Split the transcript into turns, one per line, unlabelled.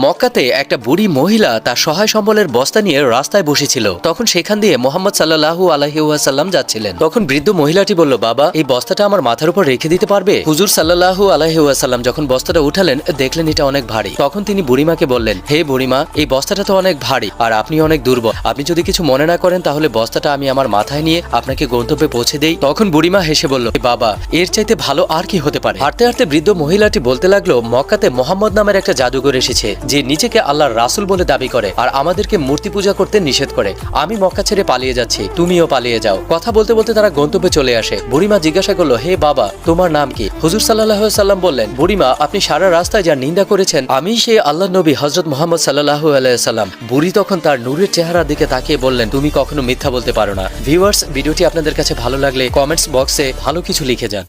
মক্কাতে একটা বুড়ি মহিলা তার সহায় সম্বলের বস্তা নিয়ে রাস্তায় বসেছিল। তখন সেখান দিয়ে মোহাম্মদ সাল্লাল্লাহু আলাইহি ওয়াসাল্লাম যাচ্ছিলেন। তখন বৃদ্ধ মহিলাটি বলল, বাবা, এই বস্তাটা আমার মাথার উপর রেখে দিতে পারবে? হুজুর সাল্লাল্লাহু আলাইহি ওয়াসাল্লাম যখন বস্তাটা উঠালেন, দেখলেন এটা অনেক ভারী। তখন তিনি বুড়িমাকে বললেন, হে বুড়িমা, এই বস্তাটা তো অনেক ভারী আর আপনি অনেক দুর্বল। আপনি যদি কিছু মনে না করেন তাহলে বস্তাটা আমি আমার মাথায় নিয়ে আপনাকে গন্তব্যে পৌঁছে দেই। তখন বুড়িমা হেসে বলল, বাবা, এর চাইতে ভালো আর কি হতে পারে? হাঁটতে হাঁটতে বৃদ্ধ মহিলাটি বলতে লাগলো, মক্কাতে মোহাম্মদ নামের একটা জাদুঘর এসেছে যে নিজেকে আল্লাহর রাসূল বলে দাবি করে আর আমাদেরকে মূর্তি পূজা করতে নিষেধ করে। আমি মক্কা ছেড়ে পালিয়ে যাচ্ছি, তুমিও পালিয়ে যাও। কথা বলতে বলতে তারা গন্তব্যে চলে আসে। বুড়িমা জিজ্ঞাসা করলো, হে বাবা, তোমার নাম কি? হুজুর সাল্লাল্লাহু আলাইহি সাল্লাম বললেন, বুড়িমা, আপনি সারা রাস্তায় যার নিন্দা করেছেন আমি সেই আল্লাহর নবী হযরত মুহাম্মদ সাল্লাল্লাহু আলাইহি সাল্লাম। বুড়ি তখন তার নূরের চেহারার দিকে তাকিয়ে বললেন, তুমি কখনো মিথ্যা বলতে পারো না। ভিউয়ার্স, ভিডিওটি আপনাদের কাছে ভালো লাগলে কমেন্টস বক্সে ভালো কিছু লিখে যান।